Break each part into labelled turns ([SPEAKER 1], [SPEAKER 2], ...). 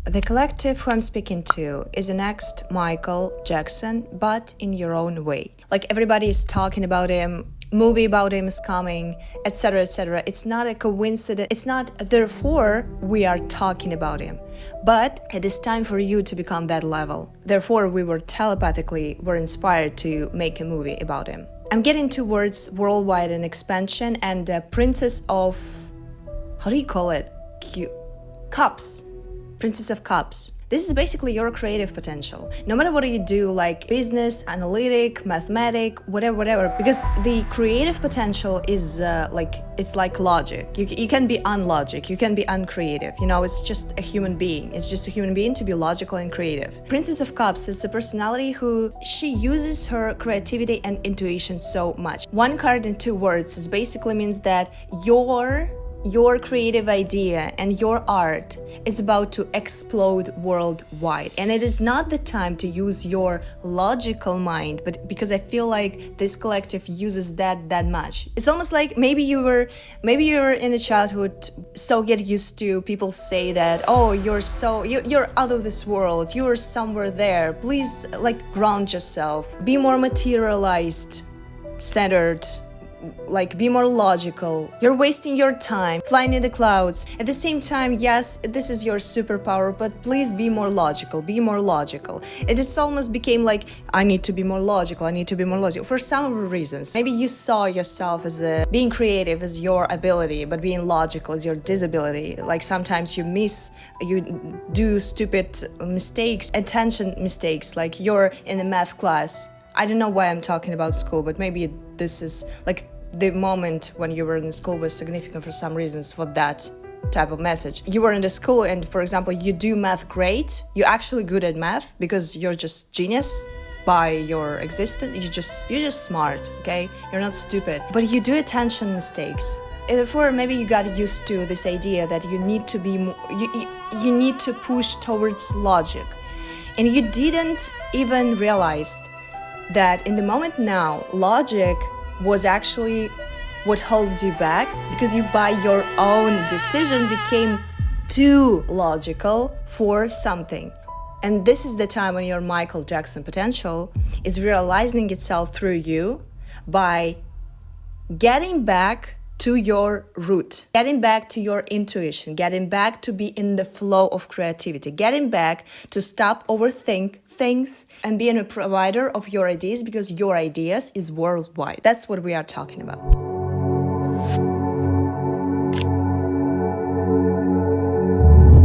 [SPEAKER 1] The collective who I'm speaking to is the next Michael Jackson, but in your own way. Like everybody is talking about him, movie about him is coming, etc., etc. It's not a coincidence. It's not therefore we are talking about him. But it is time for you to become that level. Therefore, we were inspired to make a movie about him. I'm getting towards worldwide and expansion and Princess of, how do you call it? Cups. Princess of Cups. This is basically your creative potential. No matter what you do, like business, analytic, mathematic, whatever, because the creative potential is it's like logic. You can be unlogic, you can be uncreative. You know, it's just a human being. It's just a human being to be logical and creative. Princess of Cups is a personality who she uses her creativity and intuition so much. One card in 2 words is basically means that your creative idea and your art is about to explode worldwide, and it is not the time to use your logical mind, but because I feel like this collective uses that much. It's almost like maybe you were in a childhood so get used to people say that, oh, you're out of this world, you're somewhere there, please like ground yourself, be more materialized, centered, like be more logical, you're wasting your time flying in the clouds. At the same time, yes, this is your superpower, but please be more logical, It just almost became like, I need to be more logical, for some reasons. Maybe you saw yourself as being creative as your ability, but being logical is your disability. Like sometimes you do stupid mistakes, attention mistakes, like you're in a math class. I don't know why I'm talking about school, but maybe this is like the moment when you were in school was significant for some reasons for that type of message. You were in the school and, for example, you do math great, you're actually good at math because you're just genius by your existence, you're just smart, okay? You're not stupid, but you do attention mistakes. Therefore, maybe you got used to this idea that you need to be you need to push towards logic, and you didn't even realize that in the moment now, logic was actually what holds you back, because you by your own decision became too logical for something. And this is the time when your Michael Jackson potential is realizing itself through you by getting back to your root, getting back to your intuition, getting back to be in the flow of creativity, getting back to stop overthink things and being a provider of your ideas, because your ideas is worldwide. That's what we are talking about.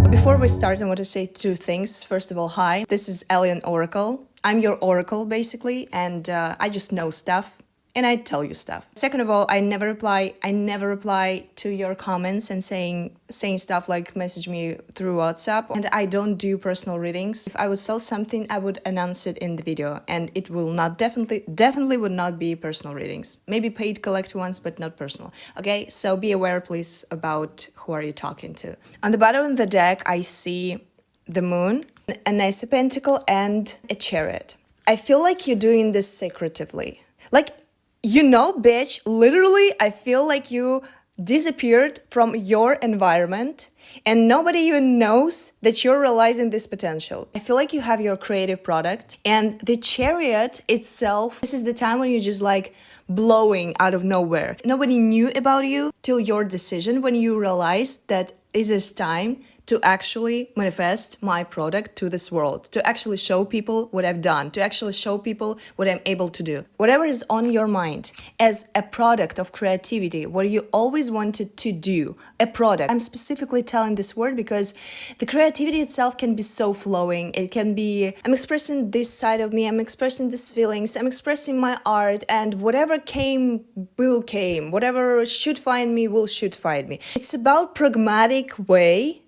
[SPEAKER 1] Before we start, I want to say 2 things. First of all, hi, this is Alien Oracle. I'm your oracle basically, and I just know stuff. And I tell you stuff. Second of all, I never reply to your comments and saying stuff like message me through WhatsApp. And I don't do personal readings. If I would sell something, I would announce it in the video, and it will not definitely would not be personal readings. Maybe paid collect ones, but not personal. Okay, so be aware, please, about who are you talking to. On the bottom of the deck, I see the moon, an ace of pentacle, and a chariot. I feel like you're doing this secretively. Like, you know, bitch, literally, I feel like you disappeared from your environment and nobody even knows that you're realizing this potential. I feel like you have your creative product, and the chariot itself, this is the time when you're just like blowing out of nowhere. Nobody knew about you till your decision, when you realized that it is time to actually manifest my product to this world, to actually show people what I've done, to actually show people what I'm able to do. Whatever is on your mind as a product of creativity, what you always wanted to do, a product. I'm specifically telling this word because the creativity itself can be so flowing. It can be, I'm expressing this side of me, I'm expressing these feelings, I'm expressing my art, and whatever came will came. Whatever should find me will should find me. It's about pragmatic way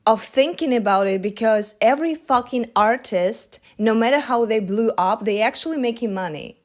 [SPEAKER 1] of thinking about it, because every fucking artist, no matter how they blew up, they actually making money.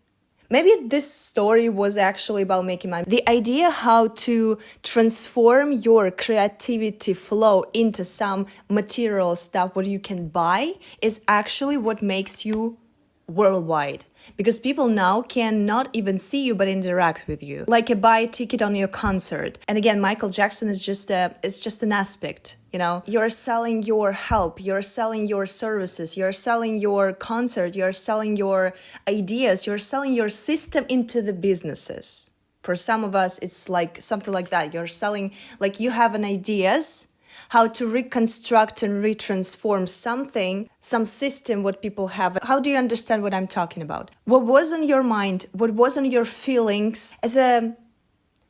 [SPEAKER 1] Maybe this story was actually about making money. The idea how to transform your creativity flow into some material stuff what you can buy is actually what makes you worldwide. Because people now cannot even see you but interact with you, like a buy ticket on your concert. And again, Michael Jackson is just an aspect You know, you're selling your help, you're selling your services, you're selling your concert, you're selling your ideas, you're selling your system into the businesses. For some of us, it's like something like that. You're selling, like you have an ideas how to reconstruct and retransform something, some system what people have. How do you understand what I'm talking about? What was on your mind, what was on your feelings as a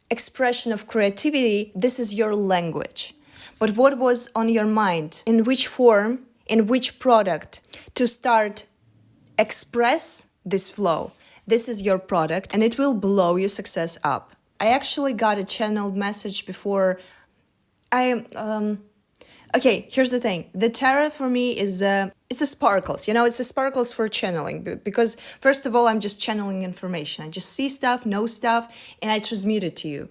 [SPEAKER 1] expression of creativity, this is your language. But what was on your mind, in which form, in which product, to start express this flow. This is your product and it will blow your success up. I actually got a channeled message before okay, here's the thing. The tarot for me is it's a sparkles, you know, it's a sparkles for channeling because first of all, I'm just channeling information. I just see stuff, know stuff, and I transmute it to you.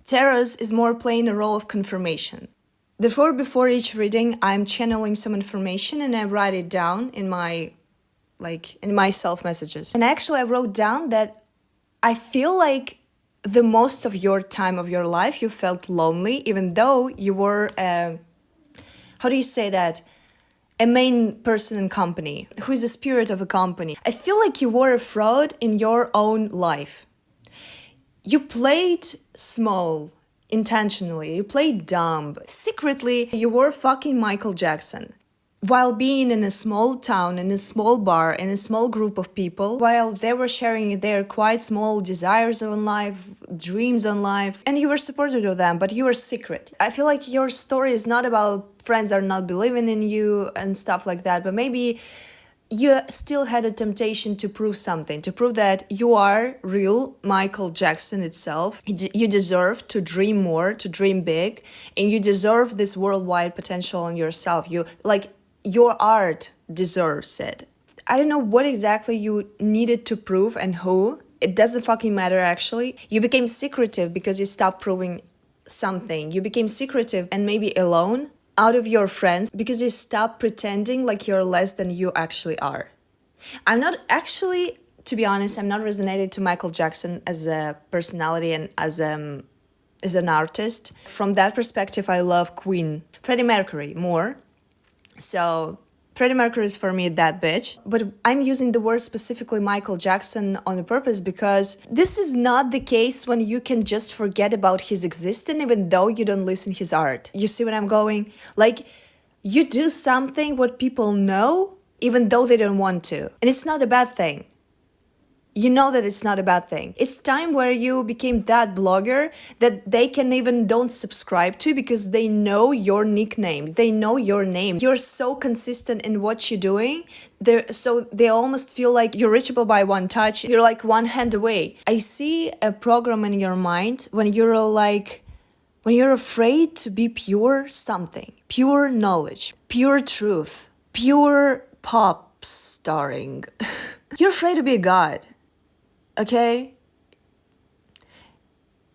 [SPEAKER 1] Tarot is more playing a role of confirmation. Therefore, before each reading, I'm channeling some information and I write it down in my self messages. And actually, I wrote down that I feel like the most of your time of your life you felt lonely, even though you were how do you say that? A main person in company, who is the spirit of a company. I feel like you were a fraud in your own life. You played small intentionally, you played dumb. Secretly, you were fucking Michael Jackson. While being in a small town, in a small bar, in a small group of people, while they were sharing their quite small desires on life, dreams on life, and you were supportive of them, but you were secret. I feel like your story is not about friends are not believing in you and stuff like that, but maybe you still had a temptation to prove something, to prove that you are real Michael Jackson itself. You deserve to dream more, to dream big, and you deserve this worldwide potential on yourself. Your art deserves it. I don't know what exactly you needed to prove and who. It doesn't fucking matter actually. You became secretive because you stopped proving something. You became secretive and maybe alone out of your friends because you stopped pretending like you're less than you actually are. I'm not actually, to be honest, I'm not resonated to Michael Jackson as a personality and as an artist. From that perspective, I love Queen, Freddie Mercury more. So Freddie Mercury is for me that bitch. But I'm using the word specifically Michael Jackson on purpose because this is not the case when you can just forget about his existence even though you don't listen his art. You see what I'm going? Like, you do something what people know even though they don't want to. And it's not a bad thing. You know that it's not a bad thing. It's time where you became that blogger that they can even don't subscribe to because they know your nickname. They know your name. You're so consistent in what you're doing. So they almost feel like you're reachable by one touch. You're like one hand away. I see a program in your mind when you're afraid to be pure something, pure knowledge, pure truth, pure pop starring. You're afraid to be a god. Okay?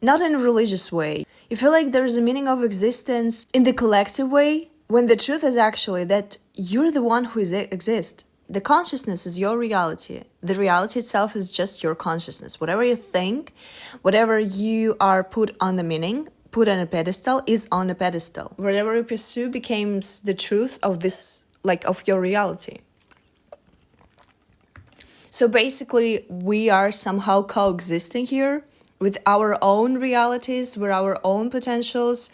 [SPEAKER 1] Not in a religious way. You feel like there is a meaning of existence in the collective way, when the truth is actually that you're the one who exists. The consciousness is your reality. The reality itself is just your consciousness. Whatever you think, whatever you are put on the meaning, put on a pedestal, is on a pedestal. Whatever you pursue becomes the truth of this, like of your reality. So basically, we are somehow coexisting here with our own realities, with our own potentials.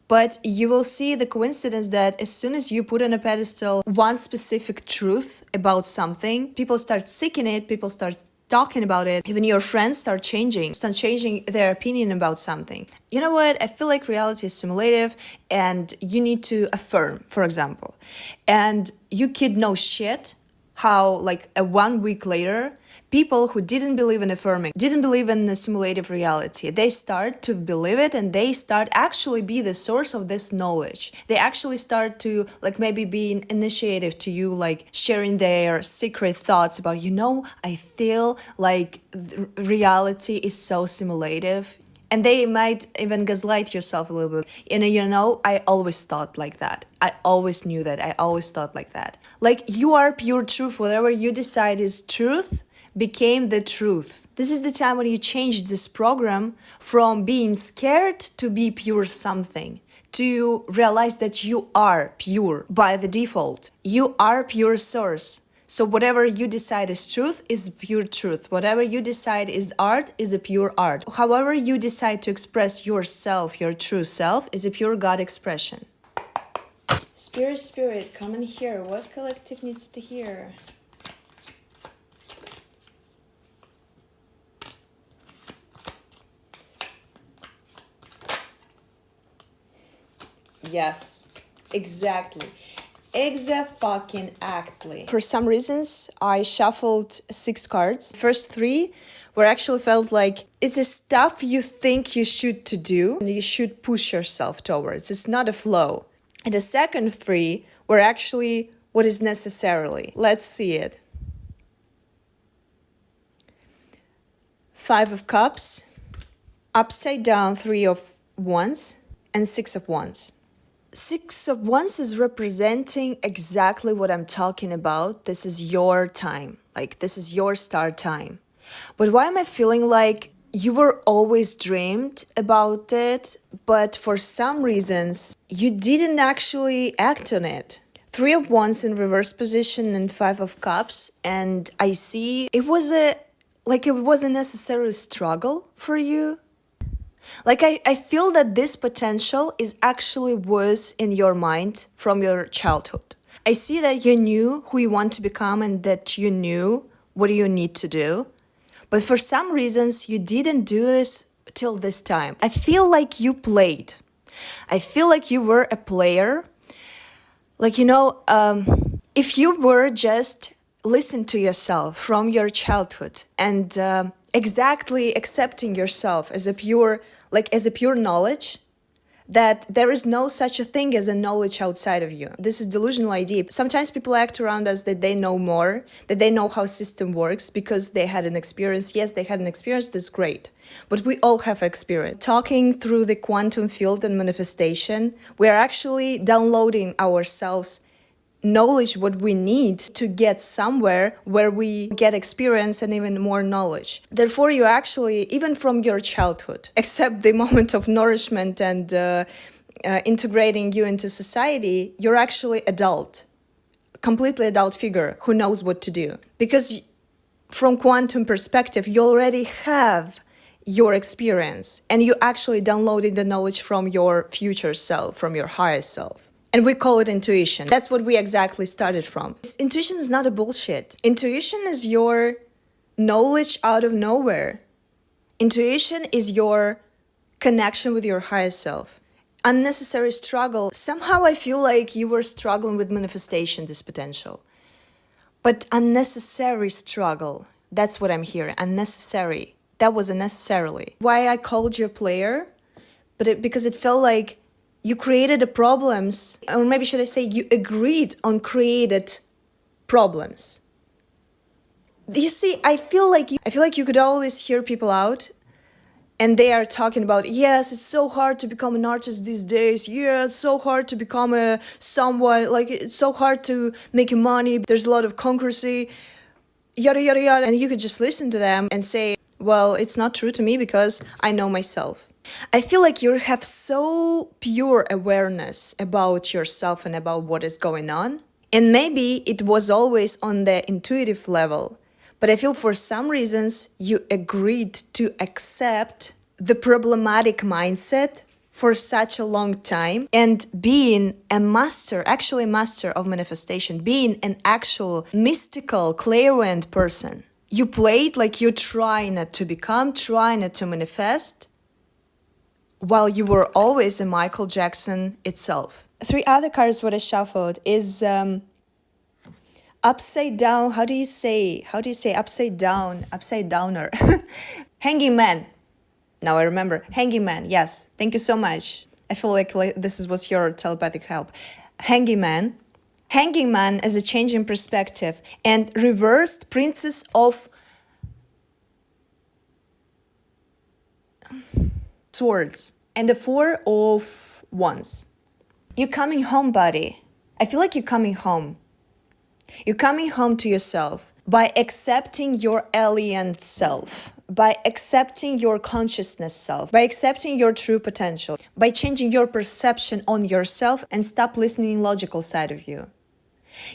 [SPEAKER 1] But you will see the coincidence that as soon as you put on a pedestal one specific truth about something, people start seeking it, people start talking about it, even your friends start changing their opinion about something. You know what? I feel like reality is simulative and you need to affirm, for example. And you kid no shit how like a 1 week later, people who didn't believe in affirming, didn't believe in the simulative reality, they start to believe it and they start actually be the source of this knowledge. They actually start to like maybe be an initiative to you, like sharing their secret thoughts about, I feel like reality is so simulative. And they might even gaslight yourself a little bit. And I always thought like that. I always knew that. I always thought like that. Like you are pure truth. Whatever you decide is truth became the truth. This is the time when you change this program from being scared to be pure something. to realize that you are pure by the default. You are pure source. So whatever you decide is truth is pure truth. Whatever you decide is art is a pure art. However you decide to express yourself, your true self, is a pure God expression. Spirit, come in here. What collective needs to hear? Yes, exactly. Exa-fucking-actly. For some reasons, I shuffled 6 cards. First 3 were actually felt like it's a stuff you think you should to do and you should push yourself towards. It's not a flow. And the second 3 were actually what is necessarily. Let's see it. 5 of Cups, upside down 3 of Wands, and 6 of Wands. 6 of Wands is representing exactly what I'm talking about. This is your time. Like, this is your start time. But why am I feeling like you were always dreamed about it, but for some reasons, you didn't actually act on it? 3 of Wands in reverse position and 5 of Cups. And I see it was a necessary struggle for you. Like, I feel that this potential is actually was in your mind from your childhood. I see that you knew who you want to become and that you knew what you need to do. But for some reasons, you didn't do this till this time. I feel like you played. I feel like you were a player. Like, if you were just listen to yourself from your childhood and exactly accepting yourself as a pure knowledge, that there is no such a thing as a knowledge outside of you. This is delusional idea. Sometimes people act around us that they know more, that they know how system works because they had an experience. Yes, they had an experience, that's great. But we all have experience. Talking through the quantum field and manifestation, we are actually downloading ourselves knowledge what we need to get somewhere where we get experience and even more knowledge. Therefore, you actually, even from your childhood, except the moment of nourishment and integrating you into society, you're actually adult, completely adult figure who knows what to do. Because from quantum perspective, you already have your experience and you actually downloaded the knowledge from your future self, from your higher self. And we call it intuition. That's what we exactly started from. Intuition is not a bullshit. Intuition is your knowledge out of nowhere. Intuition is your connection with your higher self. Unnecessary struggle. Somehow I feel like you were struggling with manifestation, this potential. But unnecessary struggle. That's what I'm hearing. Unnecessary. That was unnecessarily. Why I called you a player? Because it felt like you created the problems, or maybe should I say you agreed on created problems. You see, I feel like you could always hear people out and they are talking about, yes, it's so hard to become an artist these days. Yeah, it's so hard to become it's so hard to make money. There's a lot of concurrency, yada, yada, yada. And you could just listen to them and say, well, it's not true to me because I know myself. I feel like you have so pure awareness about yourself and about what is going on. And maybe it was always on the intuitive level. But I feel for some reasons you agreed to accept the problematic mindset for such a long time. And being a master, actually master of manifestation, being an actual mystical, clairvoyant person, you played like you're trying it to become, trying it to manifest, while you were always a Michael Jackson itself. 3 other cards what I shuffled is upside down. How do you say upside down, upside downer? Hanging man. Now I remember. Hanging man. Yes. Thank you so much. I feel like this was your telepathic help. Hanging man. Hanging man as a change in perspective. And reversed Princess of Swords and the 4 of Wands. You're coming home, buddy. I feel like you're coming home. You're coming home to yourself by accepting your alien self, by accepting your consciousness self, by accepting your true potential, by changing your perception on yourself and stop listening logical side of you.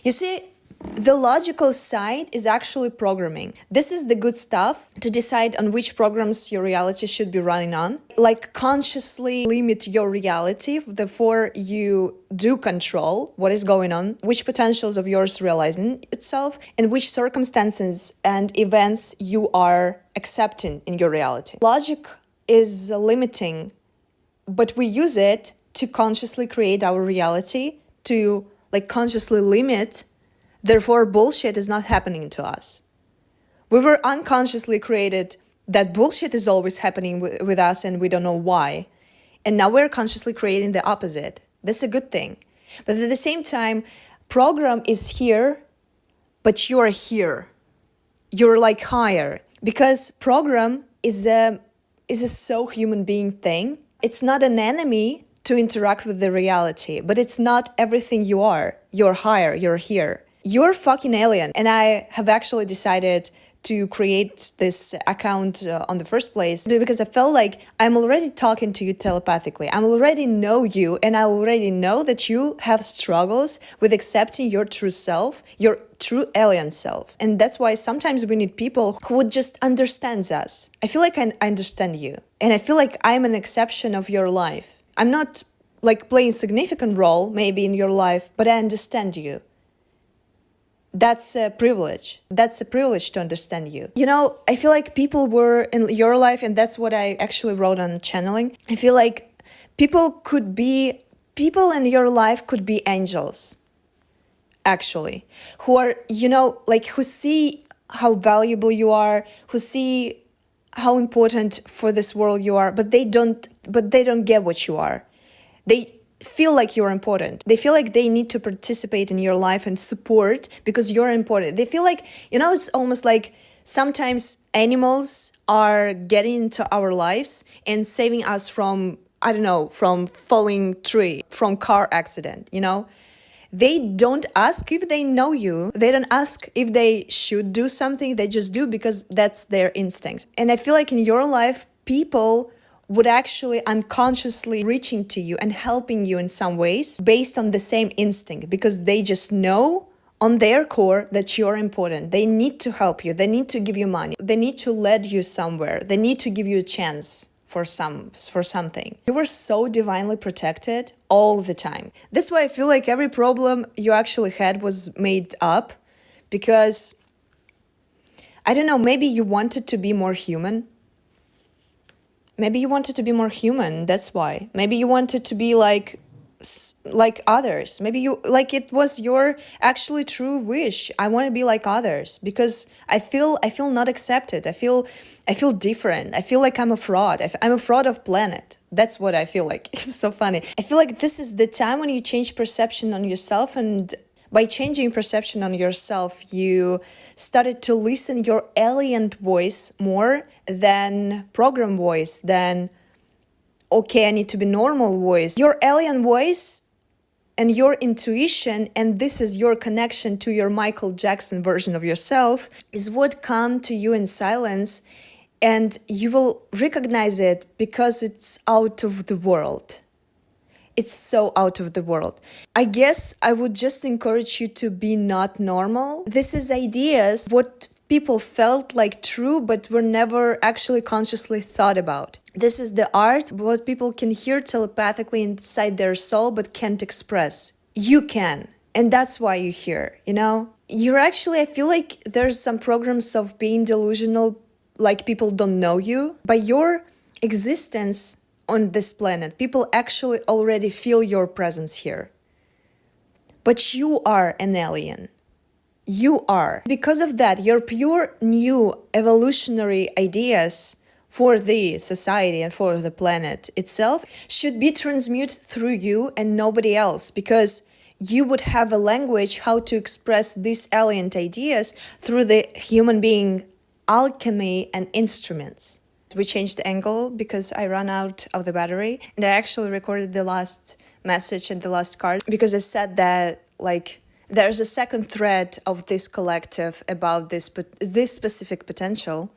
[SPEAKER 1] You see, the logical side is actually programming. This is the good stuff to decide on which programs your reality should be running on. Like consciously limit your reality, therefore you do control what is going on, which potentials of yours realizing itself, and which circumstances and events you are accepting in your reality. Logic is limiting, but we use it to consciously create our reality, to consciously limit. Therefore, bullshit is not happening to us. We were unconsciously created that bullshit is always happening with us and we don't know why. And now we're consciously creating the opposite. That's a good thing. But at the same time, program is here, but you're here. You're higher. Because program is a so human being thing. It's not an enemy to interact with the reality, but it's not everything you are. You're higher, you're here. You're fucking alien. And I have actually decided to create this account on the first place because I felt like I'm already talking to you telepathically. I already know you, and I already know that you have struggles with accepting your true self, your true alien self. And that's why sometimes we need people who would just understand us. I feel like I understand you, and I feel like I'm an exception of your life. I'm not playing a significant role maybe in your life, but I understand you. That's a privilege. That's a privilege to understand you. You know, I feel like people were in your life, and that's what I actually wrote on channeling. I feel like people in your life could be angels, actually, who are, who see how valuable you are, who see how important for this world you are, but they don't get what you are. They feel like you're important. They feel like they need to participate in your life and support because you're important. They feel like, it's almost like sometimes animals are getting into our lives and saving us from, from falling tree, from car accident, They don't ask if they know you. They don't ask if they should do something. They just do because that's their instincts. And I feel like in your life, people would actually unconsciously reaching to you and helping you in some ways based on the same instinct, because they just know on their core that you're important. They need to help you. They need to give you money. They need to lead you somewhere. They need to give you a chance for something. You were so divinely protected all the time. That's why I feel like every problem you actually had was made up, because I don't know, maybe you wanted to be more human. Maybe you wanted to be more human, that's why. Maybe you wanted to be like others. Maybe it was your actually true wish. I want to be like others because I feel not accepted. I feel different. I feel like I'm a fraud. I'm a fraud of planet. That's what I feel like. It's so funny. I feel like this is the time when you change perception on yourself, and by changing perception on yourself, you started to listen your alien voice more than program voice, than, okay, I need to be normal voice. Your alien voice and your intuition, and this is your connection to your Michael Jackson version of yourself, is what come to you in silence, and you will recognize it because it's out of the world. It's so out of the world. I guess I would just encourage you to be not normal. This is ideas, what people felt like true, but were never actually consciously thought about. This is the art, what people can hear telepathically inside their soul, but can't express. You can, and that's why you hear, You're actually, I feel like there's some programs of being delusional, like people don't know you. By your existence on this planet, people actually already feel your presence here. But you are an alien. You are. Because of that, your pure new evolutionary ideas for the society and for the planet itself should be transmuted through you and nobody else, because you would have a language how to express these alien ideas through the human being alchemy and instruments. We changed the angle because I ran out of the battery, and I actually recorded the last message and the last card because I said that there's a second thread of this collective about this specific potential.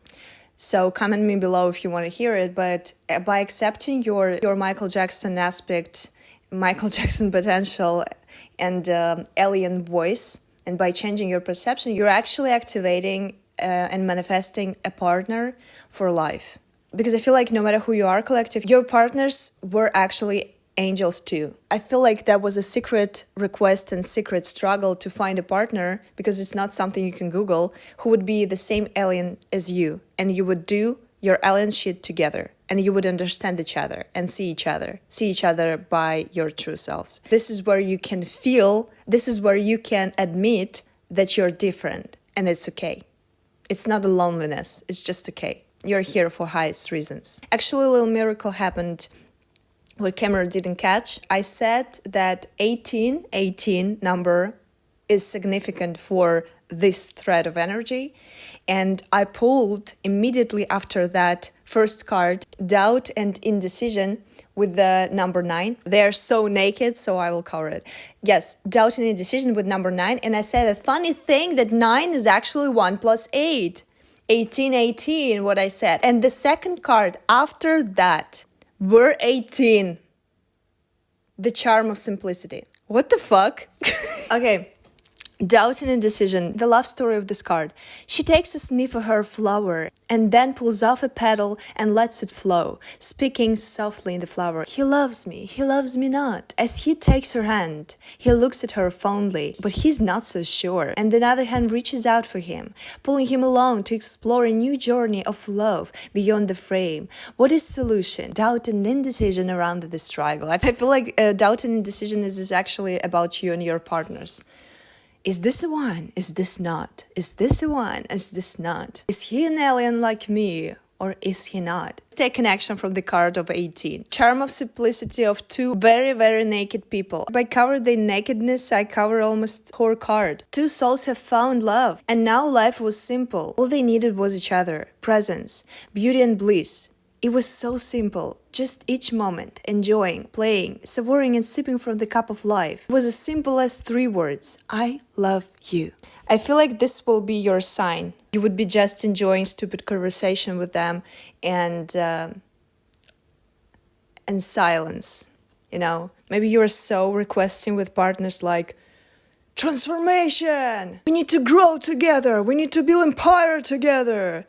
[SPEAKER 1] So comment me below if you want to hear it. But by accepting your Michael Jackson aspect, Michael Jackson potential, and alien voice, and by changing your perception, you're actually activating and manifesting a partner for life. Because I feel like no matter who you are, collective, your partners were actually angels too. I feel like that was a secret request and secret struggle to find a partner, because it's not something you can Google, who would be the same alien as you, and you would do your alien shit together, and you would understand each other and see each other by your true selves. This is where you can feel, this is where you can admit that you're different, and it's okay. It's not a loneliness, it's just okay. You're here for highest reasons. Actually, a little miracle happened what camera didn't catch. I said that 18 number is significant for this thread of energy, and I pulled immediately after that first card, doubt and indecision, with the number 9. They're so naked, so I will cover it. Yes, doubt and indecision with number 9, and I said a funny thing that 9 is actually 1 plus 8. 18, what I said. And the second card after that were 18. The charm of simplicity. What the fuck? Okay. Doubt and indecision, the love story of this card. She takes a sniff of her flower and then pulls off a petal and lets it flow, speaking softly in the flower. He loves me not. As he takes her hand, he looks at her fondly, but he's not so sure. And another hand reaches out for him, pulling him along to explore a new journey of love beyond the frame. What is solution? Doubt and indecision around the struggle. I feel like doubt and indecision is actually about you and your partners. Is this the one? Is this not? Is this the one? Is this not? Is he an alien like me? Or is he not? Take an action from the card of 18. Charm of simplicity of two very, very naked people. By covering their nakedness, I cover almost whole card. Two souls have found love, and now life was simple. All they needed was each other, presence, beauty and bliss. It was so simple, just each moment, enjoying, playing, savoring and sipping from the cup of life. It was as simple as 3 words, I love you. I feel like this will be your sign. You would be just enjoying stupid conversation with them and silence, you know? Maybe you're so requesting with partners like, transformation! We need to grow together! We need to build empire together!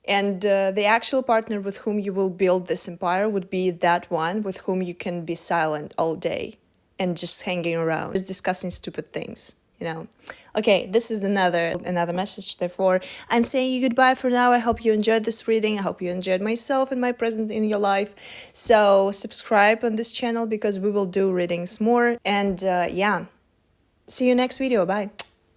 [SPEAKER 1] And the actual partner with whom you will build this empire would be that one with whom you can be silent all day and just hanging around, just discussing stupid things, you know. Okay, this is another message. Therefore, I'm saying you goodbye for now. I hope you enjoyed this reading. I hope you enjoyed myself and my presence in your life. So subscribe on this channel because we will do readings more. And yeah, see you next video. Bye.